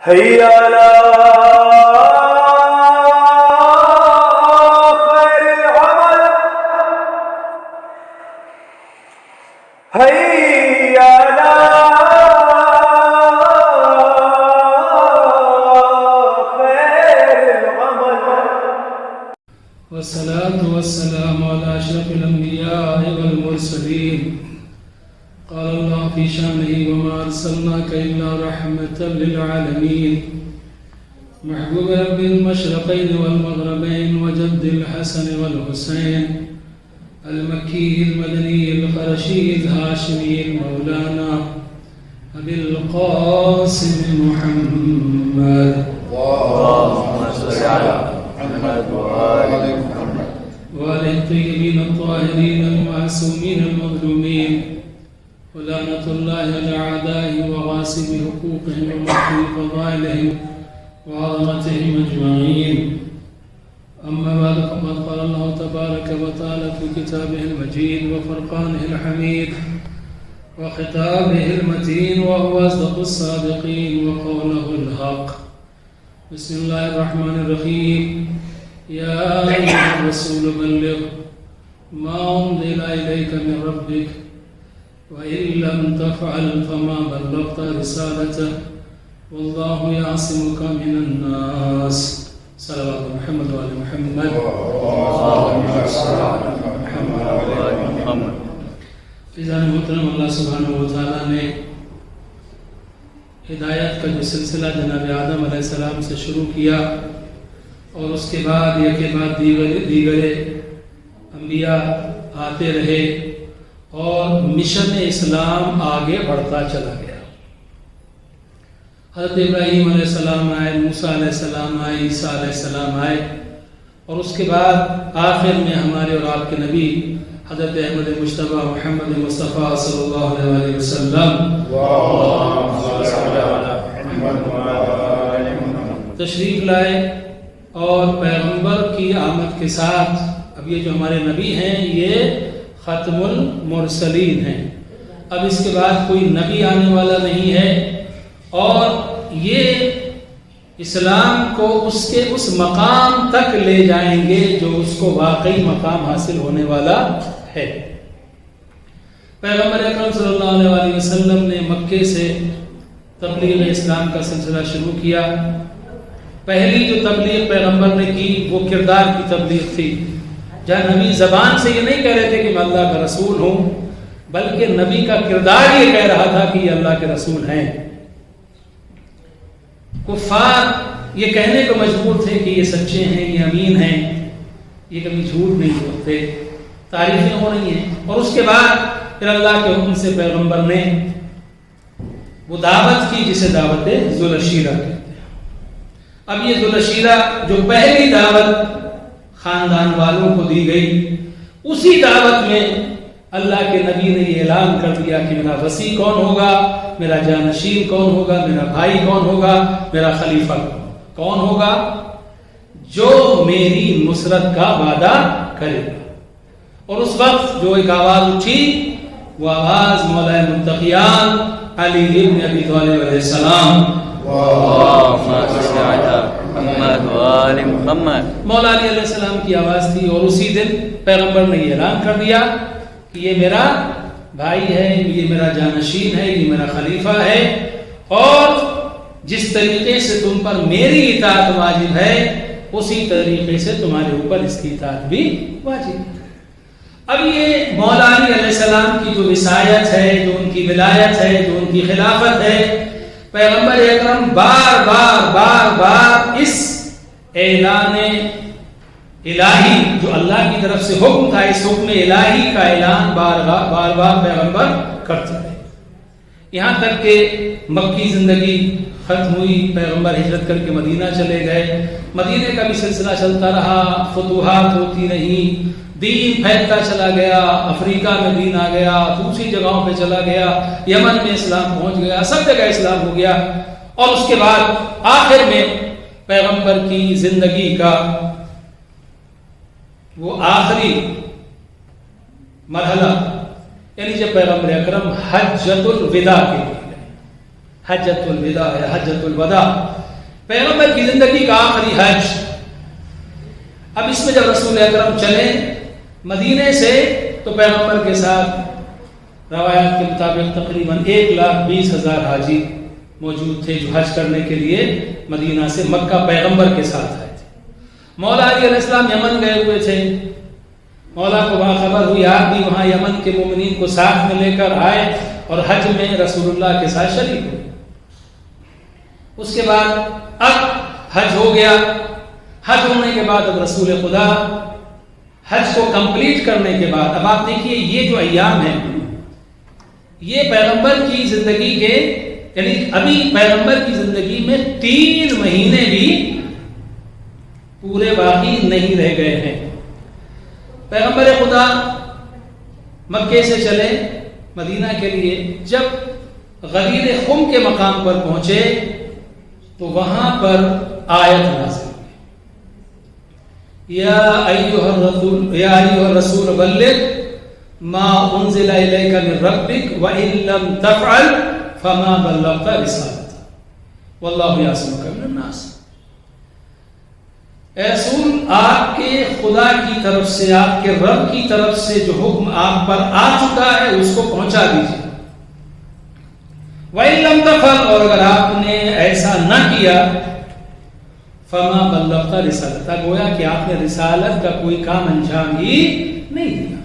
حي على خير العمل حي على خير العمل. والصلاة والسلام على أشرف الأنبياء والمرسلين. قال الله في شأنه وما أرسلناك إلا رحمة للعالمين. محبوب رب المشرقين والمغربين وجد الحسن والحسين المكي المدني القرشي الهاشمي المولانا أبي القاسم محمد اللهم صل على محمد وآل محمد وآله الطيبين الطاهرين المعصومين المظلومين ولعنة الله على أعدائهم وغاصب حقوقهم ومحو فضائلهم وعظمتهم أجمعين. أما بعد فقد قال الله تبارك وتعالى في كتابه المجيد وفرقانه الحميد وخطابه المتين وهو أصدق الصادقين وقوله الحق. بسم الله الرحمن الرحيم. يا أيها الرسول بلغ ما أنزل إليك من ربك وإن لم تفعل فما بلغت رسالته والله يعصمك من الناس. صلوات محمد وآل محمد. اللهم صل على محمد وآل محمد. فضان محترم، اللہ سبحانہ وتعالیٰ نے ہدایت کا جو سلسلہ جناب آدم علیہ السلام سے شروع کیا اور اس کے بعد یہ کے بعد دیگر انبیاء آتے رہے اور مشن اسلام آگے بڑھتا چلا گیا. حضرت ابراہیم علیہ السلام آئے، موسیٰ علیہ السلام آئے، عیسیٰ علیہ السلام آئے اور اس کے بعد آخر میں ہمارے اور آپ کے نبی حضرت احمد مجتبیٰ محمد مصطفیٰ صلی اللہ علیہ وسلم تشریف لائے اور پیغمبر کی آمد کے ساتھ اب یہ جو ہمارے نبی ہیں یہ ختم المرسلین ہیں. اب اس کے بعد کوئی نبی آنے والا نہیں ہے اور یہ اسلام کو اس کے اس مقام تک لے جائیں گے جو اس کو واقعی مقام حاصل ہونے والا ہے. پیغمبر اکرم صلی اللہ علیہ وسلم نے مکے سے تبلیغ اسلام کا سلسلہ شروع کیا. پہلی جو تبلیغ پیغمبر نے کی وہ کردار کی تبلیغ تھی، جہاں نبی زبان سے یہ نہیں کہہ رہے تھے کہ میں اللہ کا رسول ہوں، بلکہ نبی کا کردار یہ کہہ رہا تھا کہ یہ اللہ کے رسول ہیں. کفار یہ کہنے کو مجبور تھے کہ یہ سچے ہیں، یہ امین ہیں، یہ کبھی جھوٹ نہیں بولتے، تعریفیں ہو رہی ہیں. اور اس کے بعد پھر اللہ کے حکم سے پیغمبر نے وہ دعوت کی جسے دعوت ذوالعشیرہ کہتے ہیں. اب یہ ذوالعشیرہ جو پہلی دعوت خاندان والوں کو دی گئی، اسی دعوت میں اللہ کے نبی نے یہ اعلان کر دیا کہ میرا وصی کون ہوگا، میرا جانشین کون ہوگا، میرا بھائی کون ہوگا، میرا خلیفہ کون ہوگا جو میری نصرت کا وعدہ کرے گا. اور اس وقت جو ایک آواز اٹھی وہ آواز مولا متقیان علی ابن ابی طالب علیہ السلام. مولا علی علیہ السلام کی آواز تھی اور اسی دن پیغمبر نے یہ اعلان کر دیا کہ یہ میرا بھائی ہے، یہ میرا جانشین ہے، یہ میرا خلیفہ ہے اور جس طریقے سے تم پر میری اطاعت واجب ہے اسی طریقے سے تمہارے اوپر اس کی اطاعت بھی واجب ہے. اب یہ مولا علی علیہ السلام کی جو وصایت ہے، جو ان کی ولایت ہے، جو ان کی خلافت ہے، پیغمبر اکرم بار بار اس اعلان الہی جو اللہ کی طرف سے حکم تھا، اس حکم الہی کا اعلان بار بار پیغمبر کرتے رہے. یہاں تک کہ مکی زندگی ختم ہوئی، پیغمبر ہجرت کر کے مدینہ چلے گئے. مدینہ کا بھی سلسلہ چلتا رہا، فتوحات ہوتی رہی، دین پھیلتا چلا گیا، افریقہ میں دین آ گیا، دوسری جگہوں پہ چلا گیا، یمن میں اسلام پہنچ گیا، سب جگہ اسلام ہو گیا. اور اس کے بعد آخر میں پیغمبر کی زندگی کا وہ آخری مرحلہ یعنی جب پیغمبر اکرم حجۃ الوداع کے لیے گئے، حجۃ الوداع یا حجۃ الوداع، پیغمبر کی زندگی کا آخری حج۔ اب اس میں جب رسول اکرم چلے مدینے سے تو پیغمبر کے ساتھ روایات کے مطابق تقریباً 1,20,000 حاجی موجود تھے جو حج کرنے کے لیے مدینہ سے مکہ پیغمبر کے ساتھ آئے تھے۔ مولا علی علیہ السلام یمن گئے ہوئے تھے، مولا کو باخبر ہوئی، آپ بھی وہاں یمن کے مومنین کو ساتھ میں لے کر آئے اور حج میں رسول اللہ کے ساتھ شریک ہوئے۔ اس کے بعد اب حج ہو گیا، حج ہونے کے بعد اب رسول خدا حج کو کمپلیٹ کرنے کے بعد، اب آپ دیکھیے یہ جو ایام ہیں یہ پیغمبر کی زندگی کے، یعنی ابھی پیغمبر کی زندگی میں 3 مہینے بھی پورے باقی نہیں رہ گئے ہیں۔ پیغمبر خدا مکے سے چلے مدینہ کے لیے، جب غدیر خم کے مقام پر پہنچے تو وہاں پر آیت نازل ہوئی، یا ایھا الرسول بلغ ما انزل الیک من ربک وان لم تفعل فما بلغت رسالتہ واللہ یعصمک من الناس۔ اے رسول، آپ کے خدا کی طرف سے، آپ کے رب کی طرف سے جو حکم آپ پر آ چکا ہے اس کو پہنچا دیجیے۔ وَإِن لَمْ تَفْعَلْ، اور اگر آپ نے ایسا نہ کیا، فَمَا بَلَّغْتَ رِسَالَتَهُ، گویا کہ آپ نے رسالت کا کوئی کام انجام ہی نہیں دیا۔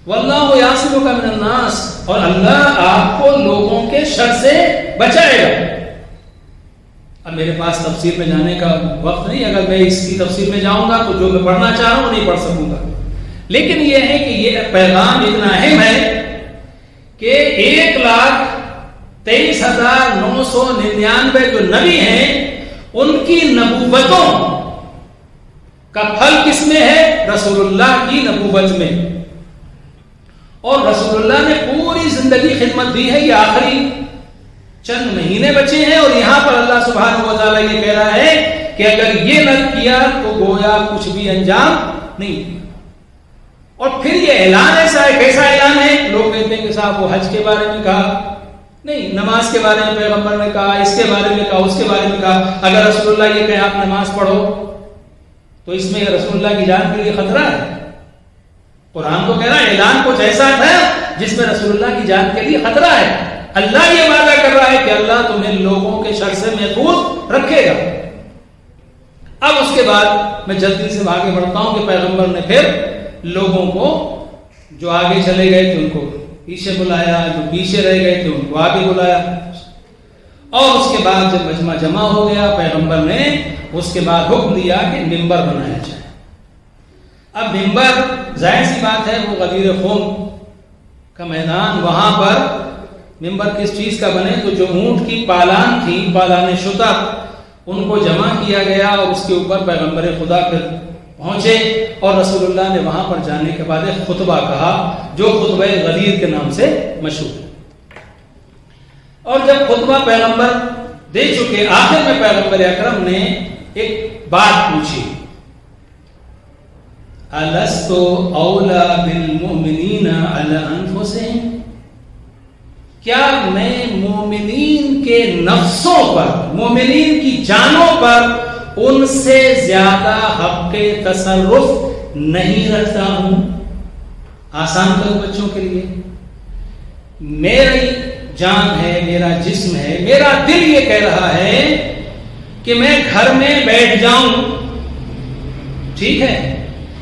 وَاللَّهُ يَعْصِمُكَ مِنَ النَّاسِ، اور اللہ آپ کو لوگوں کے شر سے بچائے گا۔ اب میرے پاس تفسیر میں جانے کا وقت نہیں، اگر میں اس کی تفسیر میں جاؤں گا تو جو میں پڑھنا چاہ رہا ہوں نہیں پڑھ سکوں گا، لیکن یہ ہے کہ یہ پیغام اتنا اہم ہے کہ 1,23,999 جو نبی ہیں ان کی نبوتوں کا پھل کس میں ہے؟ رسول اللہ کی نبوت میں، اور رسول اللہ نے پوری زندگی خدمت دی ہے، یہ آخری چند مہینے بچے ہیں، اور یہاں پر اللہ سبحانہ و تعالیٰ یہ کہہ رہا ہے کہ اگر یہ نہ کیا تو گویا کچھ بھی انجام نہیں دیا۔ اور پھر یہ اعلان ایسا ہے، کیسا اعلان ہے؟ لوگ کہتے ہیں کہ صاحب وہ حج کے بارے میں کہا نہیں، نماز کے بارے میں پیغمبر نے کہا، اس کے بارے میں کہا، اس کے بارے میں کہا۔ اگر رسول اللہ یہ کہے آپ نماز پڑھو تو اس میں رسول اللہ کی جان کے لیے خطرہ ہے؟ قرآن کو کہہ رہا ہے اعلان کچھ ایسا ہے جس میں رسول اللہ کی جان کے لیے خطرہ ہے۔ اللہ یہ وعدہ کر رہا ہے کہ اللہ تمہیں لوگوں کے شر سے محفوظ رکھے گا۔ اب اس کے بعد میں جلدی سے آگے بڑھتا ہوں کہ پیغمبر نے پھر لوگوں کو، جو آگے چلے گئے تھے ان کو پیچھے بلایا، جو پیچھے رہ گئے تھے ان کو آگے بلایا، اور اس کے بعد جب مجمع جمع ہو گیا پیغمبر نے اس کے بعد حکم دیا کہ منبر بنایا جائے۔ اب منبر ظاہر سی بات ہے وہ غدیر خم کا میدان، وہاں پر منبر کس چیز کا بنے؟ تو جو اونٹ کی پالان تھی، پالان شتر، ان کو جمع کیا گیا اور اس کے اوپر پیغمبر خدا پھر پہنچے، اور رسول اللہ نے وہاں پر جانے کے بعد ایک خطبہ کہا جو خطبہ غدیر کے نام سے مشہور ہے۔ اور جب خطبہ پیغمبر دے چکے، آخر میں پیغمبر اکرم نے ایک بات پوچھی، الست اولی بالمؤمنین علی انفسہم، کیا میں مومنین کے نفسوں پر، مومنین کی جانوں پر ان سے زیادہ حق تصرف نہیں رکھتا ہوں؟ آسان کرو بچوں کے لیے، میری جان ہے، میرا جسم ہے، میرا دل یہ کہہ رہا ہے کہ میں گھر میں بیٹھ جاؤں، ٹھیک ہے،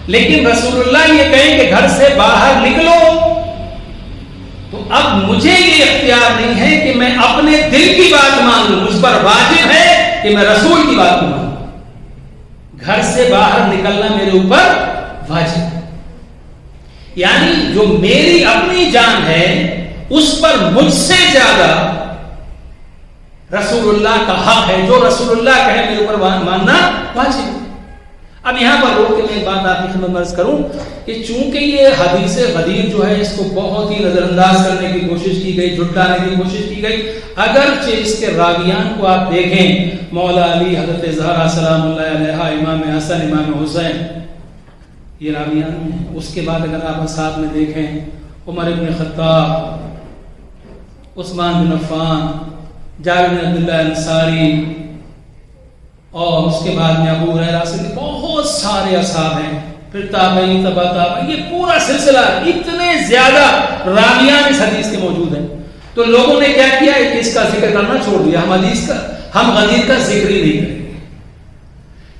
لیکن رسول اللہ یہ کہیں کہ گھر سے باہر نکلو، تو اب مجھے یہ اختیار نہیں ہے کہ میں اپنے دل کی بات مان لوں، مجھ پر واجب ہے کہ میں رسول کی بات مانوں۔ گھر سے باہر نکلنا میرے اوپر واجب ہے، یعنی جو میری اپنی جان ہے اس پر مجھ سے زیادہ رسول اللہ کا حق ہے، جو رسول اللہ کہے میرے اوپر ماننا واجب ہے۔ اب یہاں پر روک کے میں ایک بات آپ کی خدمت میں عرض کروں کہ چونکہ یہ حدیث غدیر جو ہے اس کو بہت ہی نظر انداز کرنے کی کوشش کی گئی، جھٹلانے کی کوشش کی گئی، اگرچہ اس کے راویان کو آپ دیکھیں، مولا علی، حضرت زہرا سلام اللہ علیہا، امام حسن، امام حسین، یہ راویان ہیں۔ اس کے بعد اگر آپ ساتھ میں دیکھیں عمر بن خطاب، عثمان بن عفان، جابر بن عبداللہ انصاری اور اس کے بعد میں ابو ہریرہ سے بہت سارے اصحاب ہیں، پھر تابعین تبع تابعین، یہ پورا سلسلہ اتنے زیادہ راویان اس حدیث کے موجود ہیں. تو لوگوں نے کیا کیا کہ اس کا ذکر کرنا چھوڑ دیا، ہم غدیر کا ذکر ہی نہیں کریں گے.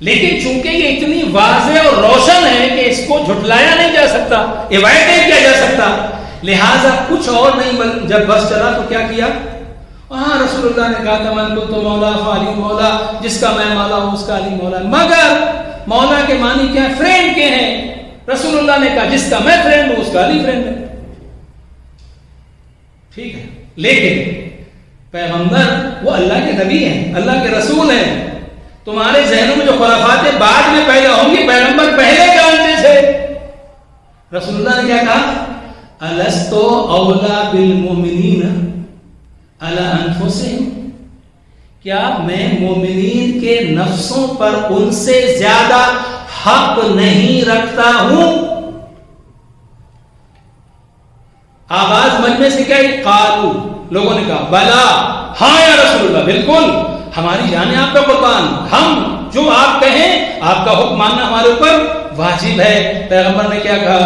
لیکن چونکہ یہ اتنی واضح اور روشن ہے کہ اس کو جھٹلایا نہیں جا سکتا، ایوائڈ نہیں کیا جا سکتا، لہٰذا کچھ اور نہیں. جب بس چلا تو کیا ہاں رسول اللہ نے کہا تھا من کنت مولا فعلی مولا، جس کا میں مولا ہوں اس کا علی مولا. مگر مولا کے معنی کیا ہے؟ فرینڈ کے ہیں. رسول اللہ نے کہا جس کا میں فرینڈ ہوں اس کا علی فرینڈ ہے. ٹھیک ہے، لیکن پیغمبر وہ اللہ کے نبی ہیں، اللہ کے رسول ہیں. تمہارے ذہنوں میں جو خرافات بعد میں پیدا ہوں گی، پیغمبر پہلے جانتے تھے. رسول اللہ نے کیا کہا؟ الست اولا بالمؤمنین علی انفسہم، کیا میں مومنین کے نفسوں پر ان سے زیادہ حق نہیں رکھتا ہوں؟ آغاز مجمع سے کیا ہے؟ قالو، لوگوں نے کہا بلا، ہاں یا رسول اللہ، بالکل ہماری جانیں آپ کا قربان، ہم جو آپ کہیں آپ کا حکم ماننا ہمارے اوپر واجب ہے. پیغمبر نے کیا کہا؟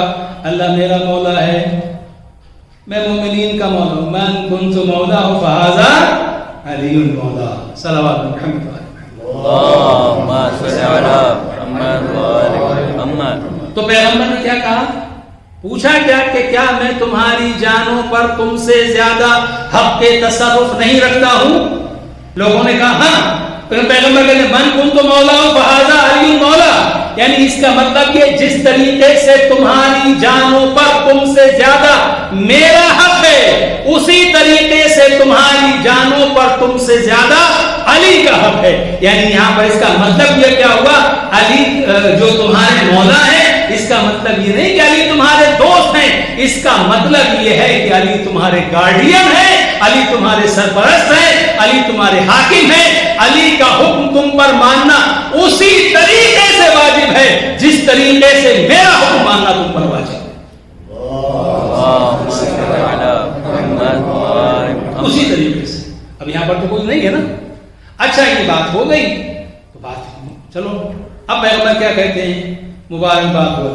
اللہ میرا مولا ہے، میں مومنین کا مولا ہوں. من کنت مولا فہذا علی مولا. صلوات محمد اللہم صل علی محمد. تو پیغمبر نے کیا کہا؟ پوچھا کیا کہ کیا میں تمہاری جانوں پر تم سے زیادہ حق کے تصرف نہیں رکھتا ہوں؟ لوگوں نے کہا ہاں. پیغمبر کہتے ہیں من کنت مولا فہذا علی مولا، یعنی اس کا مطلب یہ جس طریقے سے تمہاری جانوں پر تم سے زیادہ میرا حق ہے، اسی طریقے سے تمہاری جانوں پر تم سے زیادہ علی کا حق ہے. یعنی یہاں پر اس کا مطلب یہ کیا ہوا؟ علی جو تمہارے مولا ہے، اس کا مطلب یہ نہیں کہ علی تمہارے دوست ہیں، اس کا مطلب یہ ہے کہ علی تمہارے گارڈین ہے، علی تمہارے سرپرست ہے، علی تمہارے حاکم ہے. علی کا حکم تم پر ماننا اسی طریقے سے واجب ہے جس طریقے سے میرا حکم ماننا تم پر واجب ہے. اسی طریقے سے. اب یہاں پر تو کوئی نہیں ہے نا. اچھا یہ بات ہو گئی تو بات چلو اب پیغمبر کیا کہتے ہیں؟ مبارکباد ہو.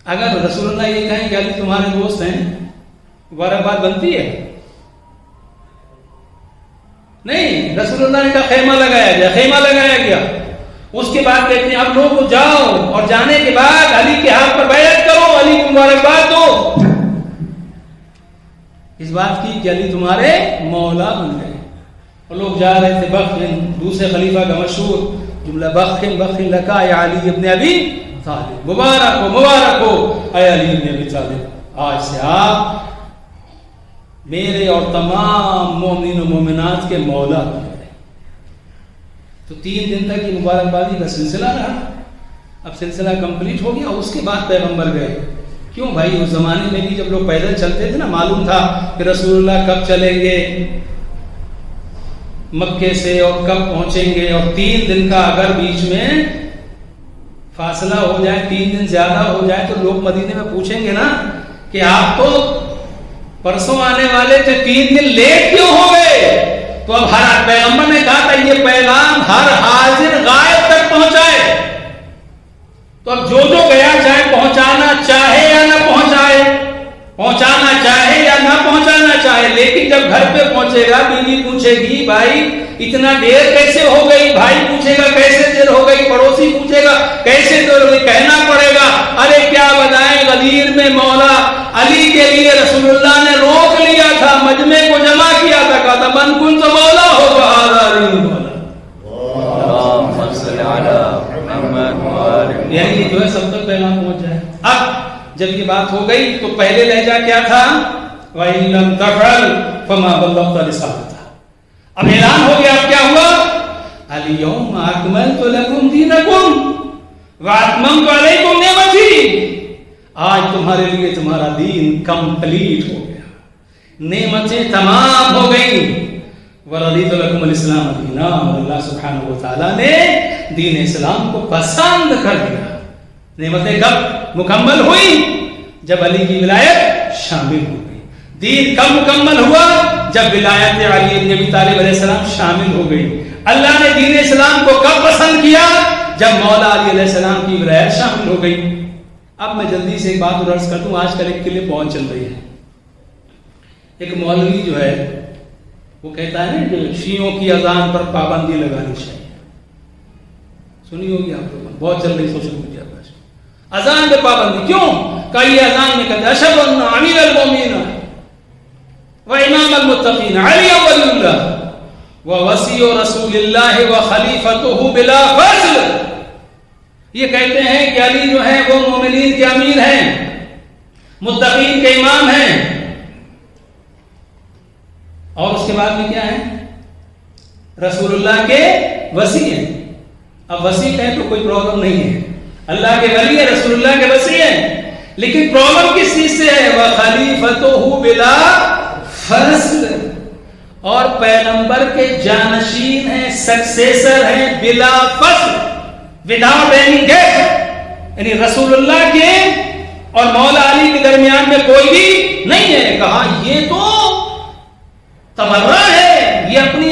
اگر رسول اللہ یہ کہیں کہ علی تمہارے دوست ہیں، مبارکباد بنتی ہے؟ نہیں. رسول اللہ نے کہا خیمہ لگایا گیا، خیمہ لگایا گیا. اس کے بعد کہتے ہیں اب لوگ جاؤ اور جانے کے بعد علی کے ہاتھ پر بیعت کرو، علی کو مبارکباد دو. اس بات کی کہ علی تمہارے مولا بن گئے. اور لوگ جا رہے تھے. بخن دوسرے خلیفہ کا مشہور جملہ، بخن بخن لکا یا علی ابن ابی طالب، مبارک ہو اے علی ابن ابی طالب، آج سے آپ میرے اور تمام مومنین و مومنات کے مولا بن گئے. تو 3 دن تک یہ مبارکبادی کا سلسلہ رہا. اب سلسلہ کمپلیٹ ہو گیا. اس کے بعد پیغمبر گئے. کیوں بھائی؟ اس زمانے میں بھی جب لوگ پیدل چلتے تھے نا، معلوم تھا کہ رسول اللہ کب چلیں گے مکے سے اور کب پہنچیں گے. اور 3 دن کا اگر بیچ میں فاصلہ ہو جائے، 3 دن زیادہ ہو جائے، تو لوگ مدینے میں پوچھیں گے نا کہ آپ تو پرسوں آنے والے تھے، 3 دن لیٹ کیوں ہو گئے؟ تو اب ہر پیغمبر نے کہا تھا یہ پیغام ہر حاضر غائب تک پہنچائے. تو اب جو گیا چاہے پہنچانا چاہے یا نہ پہنچائے، پہنچانا چاہے یا نہ پہنچانا چاہے، لیکن جب گھر پہ پہنچے گا بیوی پوچھے گی بھائی اتنا دیر کیسے ہو گئی، بھائی پوچھے گا کیسے دیر ہو گئی، پڑوسی پوچھے گا کیسے دیر ہو گئی، کہنا پڑے گا ارے کیا بتائیں غدیر میں مولا علی کے لیے رسول اللہ نے روک لیا تھا، مجمع کو جمع کیا تھا، کہا تھا من کنت مولا ہو فہذا علی مولا. یعنی جو ہے سب تک پیغام پہنچ جائے. اب جب یہ بات ہو گئی تو پہلے لہجہ کیا تھا؟ وَإِن لَمْ تَفْعَلْ فَمَا بَلَّغْتَ رِسَالَتَهُ. اب اعلان ہو گیا. اب کیا ہوا؟ الْيَوْمَ أَكْمَلْتُ لَكُمْ دِينَكُمْ وَأَتْمَمْتُ عَلَيْكُمْ نِعْمَتِي. آج تمہارے لیے تمہارا دین کمپلیٹ ہو گیا، نعمتیں تمام ہو گئیں. وَرَضِيتُ لَكُمُ الْإِسْلَامَ دِينًا. اللہ سبحانہ وتعالیٰ نے دین اسلام کو پسند کر دیا. نعمتیں کب مکمل ہوئی؟ جب علی کی ولایت شامل ہو گئی. دین کب مکمل ہوا؟ جب ولایت علی بن ابی طالب علیہ السلام شامل ہو گئی. اللہ نے دین اسلام کو کب پسند کیا؟ جب مولا علی علیہ السلام کی ولایت شامل ہو گئی. اب میں جلدی سے ایک بات عرض کر دوں. آج کل ایک کلپ پہنچ چل رہی ہے. ایک مولوی جو ہے وہ کہتا ہے نا کہ شیعوں کی اذان پر پابندی لگانی چاہیے. سنی ہوگی آپ لوگوں نے, بہت چل رہی سوشل میڈیا پر. اذان پہ پابندی کیوں؟ کہ یہ اذان میں کہتے ہیں اشہد ان امیر المومنین و امام المتقین علی ولی اللہ و وصی رسول اللہ و خلیفتہ بلا فصل. یہ کہتے ہیں کہ علی جو ہے وہ مومنین کے امیر ہیں, متقین کے امام ہیں, اور اس کے بعد میں کیا ہے؟ رسول اللہ کے وصی ہیں. اب وصی کہیں تو کوئی پرابلم نہیں ہے, اللہ کے ولی ہے, رسول اللہ کے وصی ہیں. لیکن پرابلم کس چیز سے ہے؟ وَخَلِيفَتُهُ بِلَا فَصْلٍ, اور پیغمبر کے جانشین ہیں, سکسیسر ہیں, بلا فصل, وداؤٹ اینی گیپ. یعنی رسول اللہ کے اور مولا علی کے درمیان میں کوئی بھی نہیں ہے. کہا یہ تو تبرہ ہے, یہ اپنی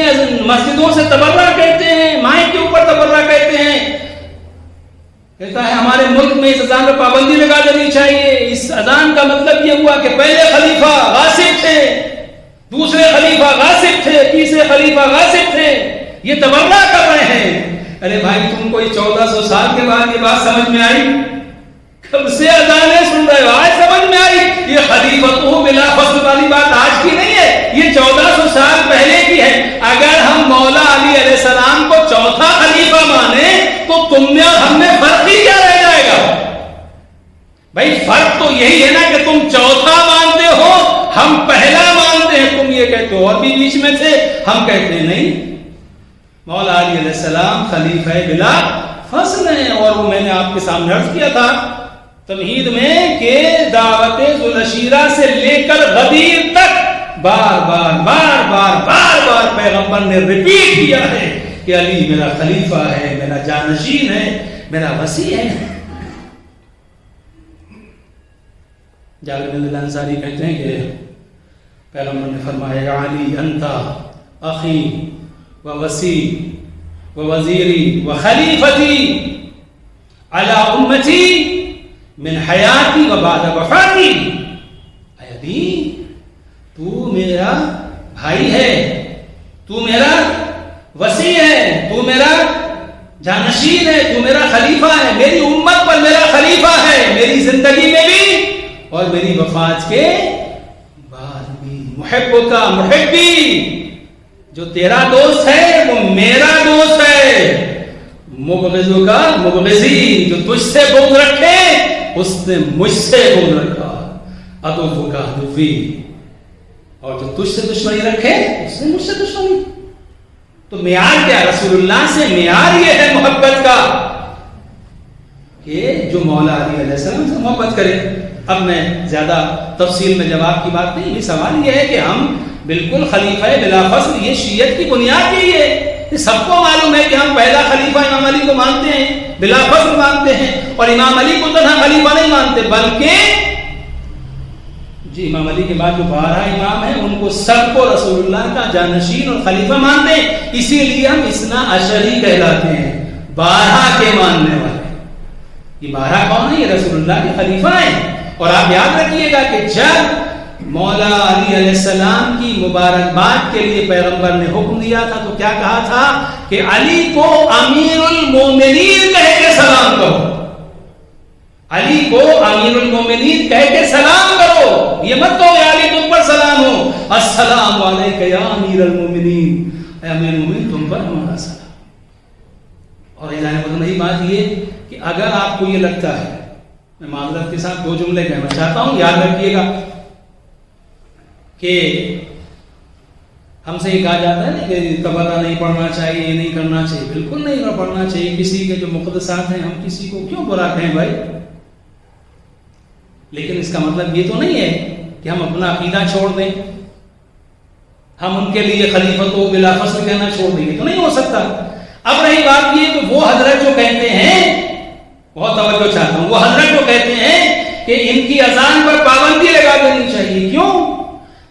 مسجدوں سے تبرہ کہتے ہیں, مائک کے اوپر تبرہ کہتے ہیں. کہتا ہے ہمارے ملک میں اس اذان پر پابندی لگا دینی چاہیے. اس اذان کا مطلب یہ ہوا کہ پہلے خلیفہ غاصب تھے, دوسرے خلیفہ غاصب تھے, تیسرے خلیفہ غاصب تھے. یہ تبرہ کر رہے ہیں. ارے بھائی تم کو 1400 سال کے بعد یہ بات سمجھ میں آئی؟ کب سے اذانیں سن رہے ہو, آج سمجھ میں آئی؟ یہ خلیفتہ بلا فصل والی بات آج کی نہیں ہے, یہ 1400 سال پہلے کی ہے. اگر ہم مولا علی علیہ السلام کو چوتھا خلیفہ مانے تو تم میں اور ہم میں فرق ہی کیا رہ جائے گا؟ بھائی فرق تو یہی ہے نا کہ تم چوتھا مانتے ہو, ہم پہلا مانتے ہیں. تم یہ کہتے ہو اور بھی بیچ میں تھے, ہم کہتے ہیں نہیں, مولا علی علیہ السلام خلیفہ بلا فصل ہیں. اور وہ میں نے آپ کے سامنے عرض کیا تھا تمہید میں کہ دعوت ذوالعشیرہ سے لے کر غدیر تک بار بار بار بار بار بار پیغمبر نے ریپیٹ کیا ہے کہ علی میرا خلیفہ ہے, میرا جانشین ہے, میرا وصی ہے. جابر بن الانصاری کہتے ہیں کہ پیغمبر نے فرمایا علی انتا اخی و وصی و وزیری و خلیفتی علی امتی من حیاتی و بعد وفاتی. اے علی تو میرا بھائی ہے, تو میرا وصی ہے, تو میرا جانشین ہے, تو میرا خلیفہ ہے, میری امت پر میرا خلیفہ ہے, میری زندگی میں بھی اور میری وفات کے بعد بھی. محب کا محبی, جو تیرا دوست ہے وہ میرا دوست ہے. مبغض کا مبغضی, جو تجھ سے بغض رکھے اس نے مجھ سے بغض رکھا. عدو کا عدوی, اور جو تجھ سے دشمنی رکھے اس نے مجھ سے دشمنی. تو معیار کیا؟ رسول اللہ سے معیار یہ ہے محبت کا کہ جو مولا علی علیہ السلام سے محبت کرے. اب میں زیادہ تفصیل میں جواب کی بات نہیں, یہ سوال یہ ہے کہ ہم بالکل خلیفہ بلا فصل, یہ شیعت کی بنیاد یہی ہے. سب کو معلوم ہے کہ ہم پہلا خلیفہ امام علی کو مانتے ہیں, بلا فصل مانتے ہیں, اور امام علی کو تنہا خلیفہ نہیں مانتے بلکہ جی امام علی کے بعد جو 12 امام ہیں ان کو سب کو رسول اللہ کا جانشین اور خلیفہ مانتے ہیں. اسی لیے ہم اثنا عشری کہلاتے ہیں, 12 کے ماننے والے. یہ 12 کون ہیں؟ یہ رسول اللہ کے خلیفہ ہیں. اور آپ یاد رکھیے گا کہ جب مولا علی علیہ السلام کی مبارکباد کے لیے پیغمبر نے حکم دیا تھا تو کیا کہا تھا کہ علی کو امیر المومنین کہہ کے سلام کرو. علی کو امیر المومنین کہہ کے سلام کرو, یہ مت کہو یا علی تم پر سلام ہو. السلام علیکم یا امیر المومنین, اے امیر المومنین تم پر ہمارا سلام. اور جانے کو نہیں بات یہ کہ اگر آپ کو یہ لگتا ہے, میں معذرت کے ساتھ 2 جملے کہنا چاہتا ہوں, یاد رکھیے گا کہ ہم سے یہ کہا جاتا ہے کہ تبرہ نہیں پڑھنا چاہیے, یہ نہیں کرنا چاہیے. بالکل نہیں پڑھنا چاہیے. کسی کے جو مقدسات ہیں ہم کسی کو کیوں برا کہیں بھائی؟ لیکن اس کا مطلب یہ تو نہیں ہے کہ ہم اپنا عقیدہ چھوڑ دیں, ہم ان کے لیے خلیفۃ و بلا فصل کہنا چھوڑ دیں, تو نہیں ہو سکتا. اب رہی بات یہ کہ وہ حضرت جو کہتے ہیں, بہت توجہ چاہتا ہوں, وہ حضرت جو کہتے ہیں کہ ان کی اذان پر پابندی لگا دینی چاہیے. کیوں؟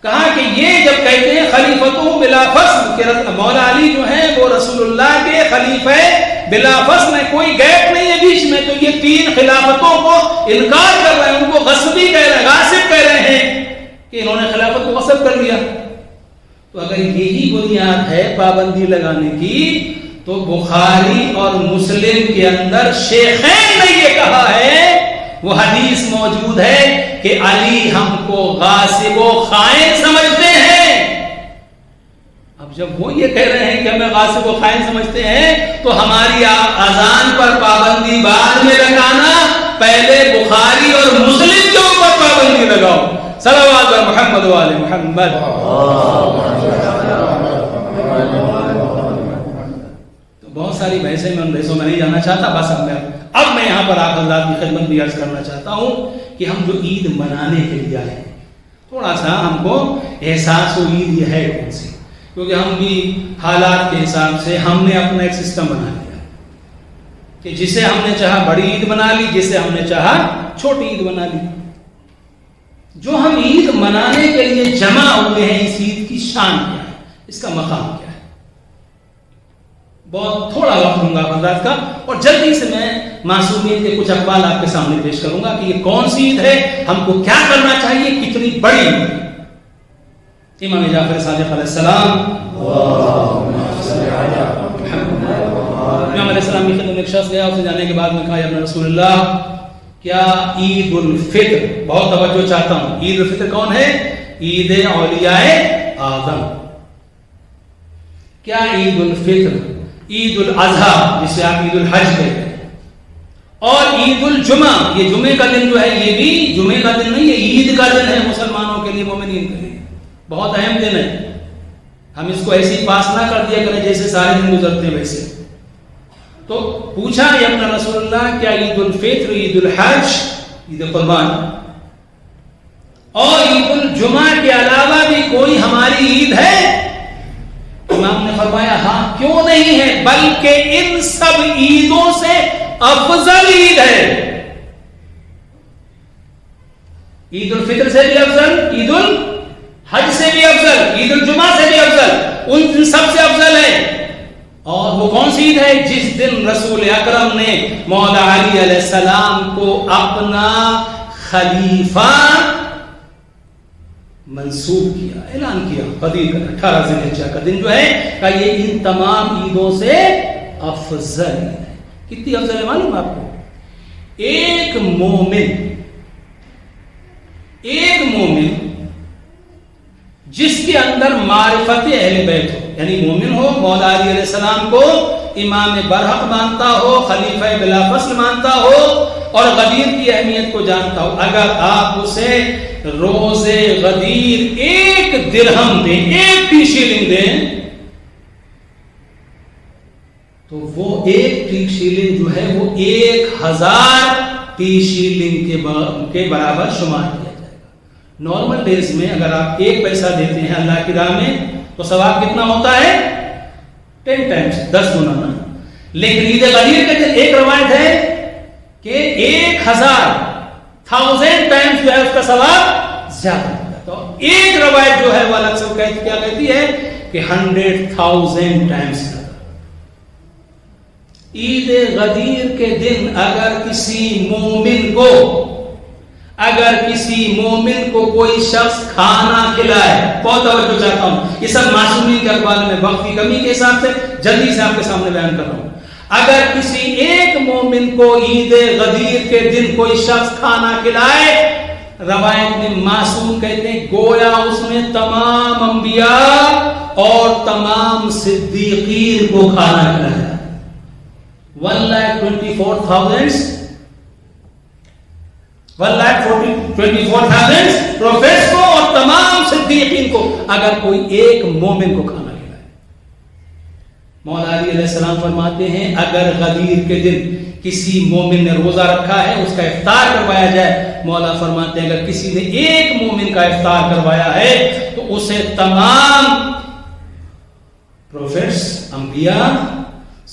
کہا کہ یہ جب کہتے ہیں خلیفتہ بلا فصل کہ مولا علی جو ہیں وہ رسول اللہ کے خلیفہ بلا فصل ہے، کوئی گیپ نہیں ہے بیچ میں، تو یہ 3 خلافتوں کو انکار کر رہے ہیں، ان کو غصبی کہہ رہے ہیں، غاصب کہہ رہے ہیں کہ انہوں نے خلافت کو غصب کر لیا۔ تو اگر یہی بنیاد ہے پابندی لگانے کی تو بخاری اور مسلم کے اندر شیخین نے یہ کہا ہے، وہ حدیث موجود ہے کہ علی ہم کو غاصب و خائن سمجھتے ہیں۔ اب جب وہ یہ کہہ رہے ہیں کہ ہمیں غاصب و خائن سمجھتے ہیں تو ہماری اذان پر پابندی بعد میں لگانا، پہلے بخاری اور مسلم کے اوپر پابندی لگاؤ۔ صلوات علی محمد و آل محمد۔ تو بہت ساری بحثیں میں ان بحثوں میں نہیں جانا چاہتا، بس اب میں یہاں پر آپ حضرات کی خدمت بھی عرض کرنا چاہتا ہوں کہ ہم جو عید منانے کے لیے آئے ہیں، تھوڑا سا ہم کو احساس و عید یہ ہے کون سی، کیونکہ ہم بھی حالات کے حساب سے ہم نے اپنا ایک سسٹم بنا لیا کہ جسے ہم نے چاہا بڑی عید بنا لی، جسے ہم نے چاہا چھوٹی عید بنا لی۔ جو ہم عید منانے کے لیے جمع ہوئے ہیں، اس عید کی شان کیا ہے، اس کا مقام کیا ہے؟ بہت تھوڑا وقت دوں گا حضرات کا، اور جلدی سے میں معصومین کے کچھ اقوال آپ کے سامنے پیش کروں گا کہ یہ کون سی عید ہے، ہم کو کیا کرنا چاہیے، کتنی بڑی عید ہے۔ امام جعفر صادق علیہ السلام، امام علیہ السلام کی خدمت میں ایک شخص گیا، اسے جانے کے بعد میں کہا یا ابن رسول اللہ، کیا عید الفطر، بہت توجہ چاہتا ہوں، عید الفطر کون ہے؟ عید اولیاء آدم۔ کیا عید الفطر، عید الاضحیٰ جسے آپ عید الحج کہتے ہیں، اور عید الجمعہ، یہ جمعے کا دن جو ہے، یہ بھی جمعے کا دن نہیں ہے، عید کا دن ہے مسلمانوں کے لیے، مومنین کے لیے بہت اہم دن ہے۔ ہم اس کو ایسے ہی پاس نہ کر دیا کریں جیسے سارے دن گزرتے ہیں ویسے۔ تو پوچھا یا اپنا رسول اللہ، کیا عید الفطر، عید الحج، عید قربان اور عید الجمعہ کے علاوہ بھی کوئی ہماری عید ہے؟ امام نے فرمایا ہاں، کیوں نہیں ہے، بلکہ ان سب عیدوں سے افضل عید ہے۔ عید الفطر سے بھی افضل، عید الحج سے بھی افضل، عید الجمعہ سے بھی افضل، ان سب سے افضل ہے۔ اور وہ کون سی عید ہے؟ جس دن رسول اکرم نے مولا علی علیہ السلام کو اپنا خلیفہ منصوب کیا، اعلان کیا، قدیر کا 18 ذی الحجہ کا دن جو ہے کہ یہ ان تمام عیدوں سے افضل ہے۔ کتنی افضل ہے معلوم آپ کو؟ ایک مومن جس کے اندر معرفت اہل بیت ہو، یعنی مومن ہو، مولا علی علیہ السلام کو امام برحق مانتا ہو، خلیفہ بلا فصل مانتا ہو، اور غدیر کی اہمیت کو جانتا ہو، اگر آپ اسے روز غدیر 1 درہم دیں، 1 ٹی شیلنگ دیں، تو وہ 1 ٹی شیلنگ جو ہے وہ 1000 ٹی شیلنگ کے برابر شمار کیا جائے گا۔ نارمل ڈیز میں اگر آپ 1 پیسہ دیتے ہیں اللہ کی راہ میں تو ثواب کتنا ہوتا ہے؟ 10 ٹائمز، 10 گنا نا۔ لیکن عید غدیر کے دن ایک روایت ہے کہ 1000 ٹائمز جو ہے اس کا ثواب زیادہ ہوتا ہے۔ تو ایک روایت جو ہے وہ الگ سے کیا کہتی ہے کہ 100,000 ٹائمز۔ عید غدیر کے دن اگر کسی مومن کو کوئی شخص کھانا کھلائے، بہت توجہ چاہتا ہوں، یہ سب معصومین کے اقوال میں وقت کی کمی کے حساب سے جلدی سے آپ کے سامنے بیان کر رہا ہوں۔ اگر کسی ایک مومن کو عید غدیر کے دن کوئی شخص کھانا کھلائے، روایت میں معصوم کہتے ہیں گویا اس نے تمام انبیاء اور تمام صدیقین کو کھانا کھلایا۔ 1,24,000 پروفیٹس کو اور تمام صدیقین کو اگر کوئی ایک مومن کو کھانا کھلائے۔ مولا علی علیہ السلام فرماتے ہیں اگر غدیر کے دن کسی مومن نے روزہ رکھا ہے اس کا افطار کروایا جائے، مولا فرماتے ہیں اگر کسی نے ایک مومن کا افطار کروایا ہے تو اسے تمام پروفیٹس، انبیاء،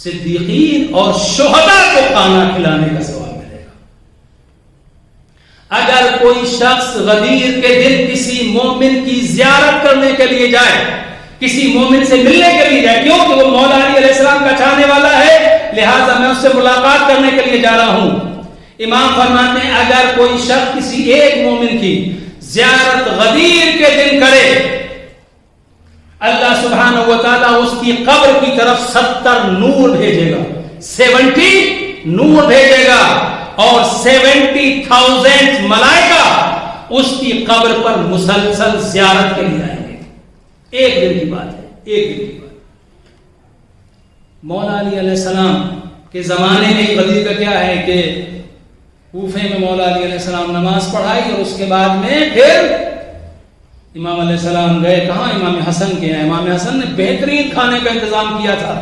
صدیقین اور شہداء کو کھانا کھلانے کا ثواب ملے گا۔ اگر کوئی شخص غدیر کے دن کسی مومن کی زیارت کرنے کے لیے جائے، کسی مومن سے ملنے کے لیے جائے، کیوں کہ وہ مولا علی علیہ السلام کا چاہنے والا ہے، لہذا میں اس سے ملاقات کرنے کے لیے جا رہا ہوں. امام فرماتے ہیں اگر کوئی شخص کسی ایک مومن کی زیارت غدیر کے دن کرے، اللہ سبحانہ و تعالیٰ اس کی قبر کی طرف 70 نور بھیجے گا، 70 نور بھیجے گا، اور 70,000 ملائکہ اس کی قبر پر مسلسل زیارت کے لیے آئیں گے. ایک دن کی بات ہے، ایک دن کی بات. مولا علی علیہ السلام کے زمانے میں غدیر کا کیا ہے کہ کوفے میں مولا علی علیہ السلام نماز پڑھائی، اور اس کے بعد میں پھر امام علیہ السلام گئے کہاں؟ امام حسن کے ہیں. امام حسن نے بہترین کھانے کا انتظام کیا تھا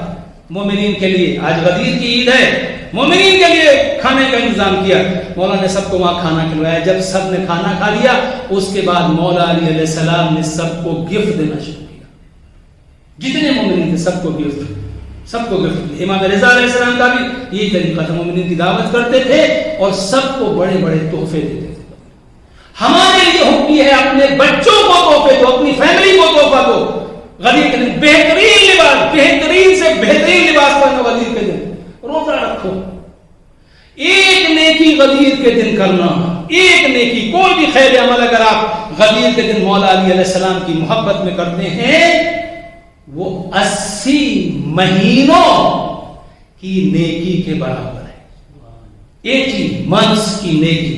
مومنین کے لیے. آج غدیر کی عید ہے، مومنین کے لیے کھانے کا انتظام کیا. مولا نے سب کو وہاں کھانا کھلوایا. جب سب نے کھانا کھا لیا، اس کے بعد مولا علی علیہ السلام نے سب کو گفٹ دینا شروع کیا. جتنے مومنین تھے سب کو گفٹ، سب کو گفٹ. امام رضا علیہ السلام کا بھی یہی طریقہ تھا، مومنین کی دعوت کرتے تھے اور سب کو بڑے بڑے تحفے دیتے تھے. ہمارے لیے حکم ہے اپنے بچوں کو تحفے دو، اپنی فیملی کو تحفہ دو. غدیر کے دن بہترین لباس، بہترین سے بہترین لباس پہنو. غدیر کے دن روزہ رکھو. ایک نیکی غدیر کے دن کرنا، ایک نیکی، کوئی بھی خیر عمل اگر آپ غدیر کے دن مولا علی علیہ السلام کی محبت میں کرتے ہیں، وہ 80 مہینوں کی نیکی کے برابر ہے. 80 منتھس کی نیکی.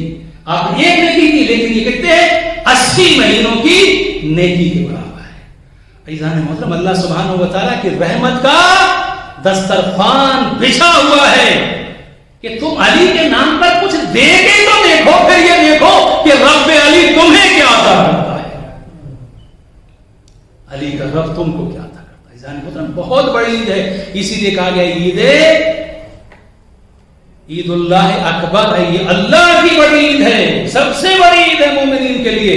آپ ایک نیکی کی، لیکن یہ کہتے ہیں 80 مہینوں کی نیکی کے برابر ہے. عزیزان محترم، اللہ سبحانہ و تعالیٰ کی رحمت کا دسترخوان بچھا ہوا ہے کہ تم علی کے نام پر کچھ دے کے تو دیکھو، پھر یہ دیکھو کہ رب علی تمہیں کیا عطا کرتا ہے. علی کا رب تم کو کیا عطا کرتا ہے. عزیزان محترم، بہت بڑی عید ہے. اسی لیے کہا گیا عید اللہ اکبر ہے. یہ اللہ کی بڑی عید ہے، سب سے بڑی عید ہے مومنین کے لیے.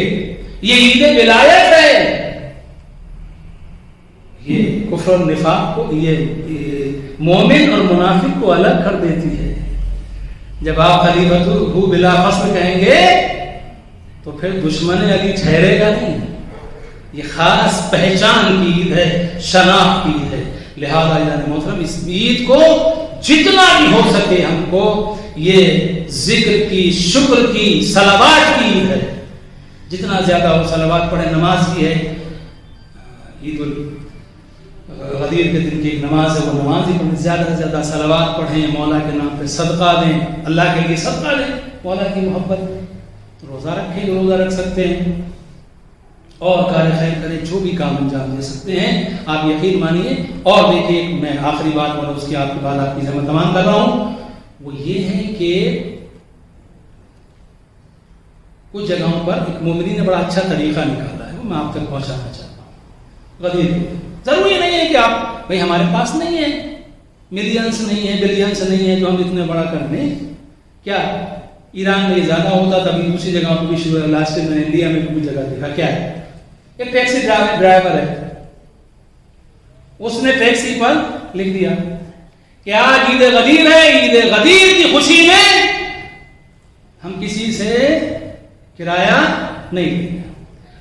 یہ عید ولایت ہے. یہ کفر اور نفاق کو، یہ مومن اور منافق کو الگ کر دیتی ہے. جب آپ خلیفۃ ہو بلا فصل کہیں گے تو پھر دشمن علی ٹھہرے گا نہیں. یہ خاص پہچان کی عید ہے، شناخت کی عید ہے. لہذا یعنی محترم، اس عید کو جتنا بھی ہو سکے ہم کو یہ ذکر کی، شکر کی، صلوات کی عید ہے. جتنا زیادہ ہو صلوات پڑھیں. نماز کی ہے عید غدیر کے دن کی ایک نماز ہے، وہ نماز ہی پڑھیں. زیادہ سے زیادہ صلوات پڑھیں، مولا کے نام پہ صدقہ دیں، اللہ کے لیے صدقہ دیں، مولا کی محبت. روزہ رکھیں، روزہ رکھ سکتے ہیں، اور کار خیر کریں، جو بھی کام انجام دے سکتے ہیں. آپ یقین مانیے. اور دیکھیے، میں آخری بات بولوں، اس کے آپ کے بعد آپ کی ذمہ تمام کر رہا ہوں. وہ یہ ہے کہ کچھ جگہوں پر ایک مومنین نے بڑا اچھا طریقہ نکالا ہے، وہ میں آپ تک پہنچانا چاہتا ہوں. غدیر ضروری نہیں ہے کہ آپ بھائی ہمارے پاس نہیں ہے، ملینس نہیں ہے، بلینس نہیں ہے جو ہم اتنے بڑا کر دیں. کیا ایران میں زیادہ ہوتا تھا، ابھی دوسری جگہوں پہ بھی شروع ہے. لاسٹ میں انڈیا میں بھی جگہ دیکھا. کیا ہے؟ ایک ٹیکسی ڈرائیور ہے، اس نے ٹیکسی پر لکھ دیا کہ آج عید غدیر ہے، عید غدیر کی خوشی میں ہم کسی سے کرایہ نہیں لیں گے.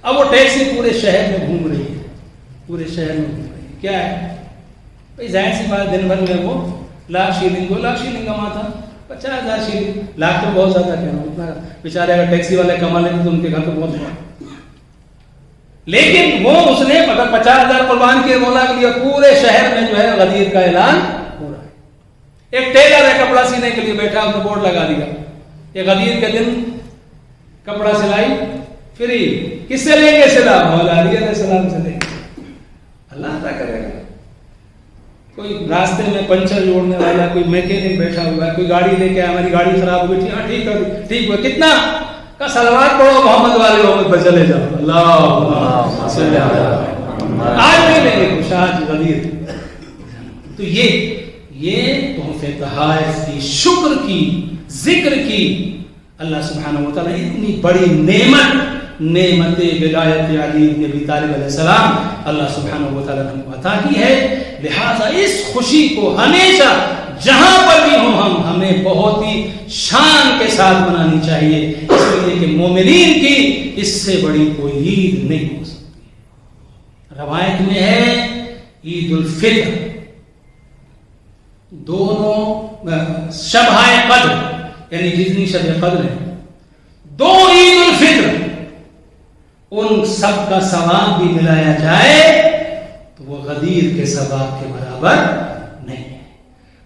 اب وہ ٹیکسی پورے شہر میں گھوم رہی ہے، پورے شہر میں گھوم رہی ہے. کیا ہے بھائی؟ ظاہر سی بات، دن بھر میں وہ 1,00,000 شیلنگ 2,00,000 شیلنگ کماتا. 50,000 شیلنگ، لاکھ تو بہت زیادہ کہنا. اتنا بیچارے اگر ٹیکسی والے کما لیتے تو ان کے گھر تو بہت بڑا. لیکن وہ اس نے 50,000 قربان کیے مولا کے لیے. پورے شہر میں جو ہے غدیر کا اعلان ہو رہا ہے. ایک ٹیلر ہے، کپڑا سینے کے لیے بیٹھا، اس نے بورڈ لگا دیا کہ غدیر کے دن کپڑا سلائی فری. کس سے لیں گے سلا؟ مولا علی علیہ السلام سے لیں گے. اللہ عطا کرے گا. کوئی راستے میں پنچر جوڑنے والا، کوئی میکینک بیٹھا ہوا ہے، کوئی گاڑی لے کے آیا، ہماری گاڑی خراب ہو گئی، ہاں ٹھیک ہے، ٹھیک ہوا. کتنا کا صلوات پڑھو محمد والے محمد پر چلے جاؤ. اللہ صلی اللہ. آج نہیں لیں گے شاہ غدیر. تو یہ تحفے تحائف کی، شکر کی، ذکر کی اللہ سبحانہ و تعالیٰ اتنی بڑی نعمت ولایت علی بن ابی طالب علیہ السلام اللہ سبحانہ و تعالیٰ نے عطا کی ہے. لہذا اس خوشی کو ہمیشہ جہاں پر بھی ہوں ہمیں بہت ہی شان کے ساتھ منانی چاہیے، اس لیے کہ مومنین کی اس سے بڑی کوئی عید نہیں ہو سکتی۔ روایت میں ہے عید الفطر، دونوں شب قدر یعنی جتنی شب قدر ہے، دو عید الفطر، ان سب کا ثواب بھی ملایا جائے تو وہ غدیر کے ثواب کے برابر نہیں ہے۔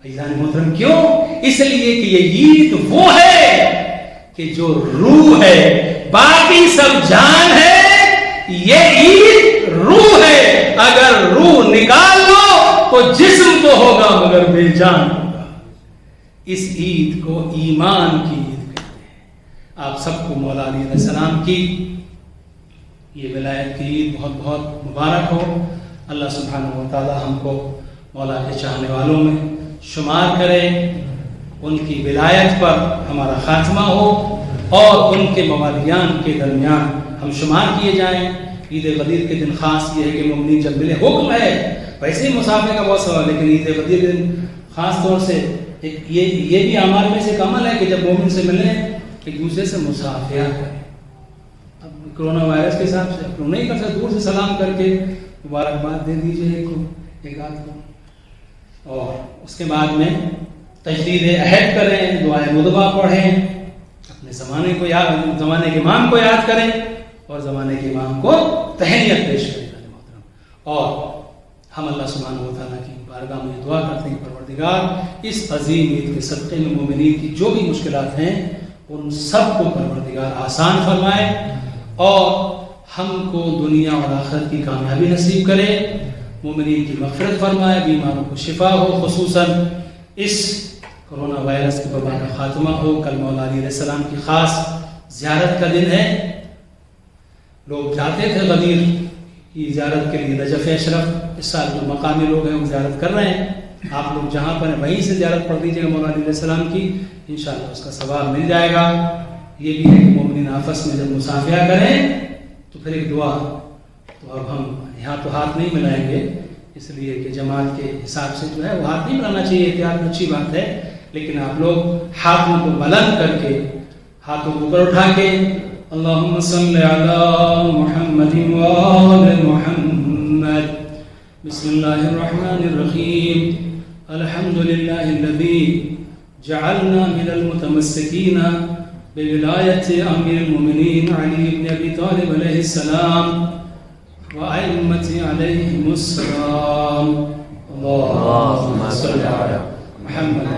عزیزان محترم، کیوں؟ اس لیے کہ یہ عید وہ ہے کہ جو روح ہے، باقی سب جان ہے، یہ عید روح ہے، اگر روح نکال لو تو جسم تو ہوگا مگر بے جان ہوگا۔ اس عید کو ایمان کی عید کہتے ہیں۔ آپ سب کو مولا علی علیہ السلام کی یہ ولایت کی عید بہت بہت مبارک ہو۔ اللہ سبحانہ و تعالی ہم کو مولا کے چاہنے والوں میں شمار کرے، ان کی ولایت پر ہمارا خاتمہ ہو اور ان کے موالیان کے درمیان ہم شمار کیے جائیں۔ عید غدیر کے دن خاص یہ ہے کہ مومنین جب ملے، حکم ہے ویسے ہی مسافر کا بہت سوال، لیکن عید غدیر کے دن خاص طور سے یہ بھی اعمال میں سے ایک عمل ہے کہ جب مومن سے ملیں ایک دوسرے سے مسافیہ کریں۔ اب کرونا وائرس کے حساب سے آپ لوگ نہیں کر سکتے، دور سے سلام کر کے مبارکباد دے دیجیے ایک آدھ کو، اور اس کے بعد میں تجدید عہد کریں، دعائے مدعا پڑھیں، اپنے زمانے کے امام کو یاد کریں اور زمانے کے امام کو تہنیت پیش کریں۔ اور ہم اللہ سبحانہ و تعالیٰ کی بارگاہ میں دعا کرتے ہیں، پروردگار اس عظیم عید کے صدقے میں مومنین کی جو بھی مشکلات ہیں ان سب کو پروردگار آسان فرمائے اور ہم کو دنیا اور آخرت کی کامیابی نصیب کرے، مومنین کی مغفرت فرمائے، بیماروں کو شفا ہو، خصوصاً اس کرونا وائرس کے وبا کا خاتمہ ہو۔ کل مولا علی علیہ السلام کی خاص زیارت کا دن ہے، لوگ جاتے تھے غدیر کی زیارت کے لیے، نجف اشرف، اس سال جو مقامی لوگ ہیں وہ زیارت کر رہے ہیں، آپ لوگ جہاں پر ہیں وہیں سے زیارت پڑھ لیجیے گا مولا علی علیہ السلام کی، انشاءاللہ اس کا ثواب مل جائے گا۔ یہ بھی ہے کہ مومنین آپس میں جب مصافحہ کریں تو پھر ایک دعا، تو اب ہم یہاں تو ہاتھ نہیں ملائیں گے، اس لیے کہ جماعت کے حساب سے جو ہے وہ ہاتھ نہیں ملانا چاہیے، احتیاط اچھی بات ہے، لیکن آپ لوگ ہاتھوں کو بلند کر کے، ہاتھوں کو اوپر اٹھا کے اللہم صلی علی محمد وآل محمد، بسم اللہ الرحمن الرحیم، الحمدللہ الذی جعلنا من المتمسکین بولایت امیر المؤمنین علی بن ابی طالب علیہ السلام وأئمة علیہم السلام، اللہم صلی علی محمد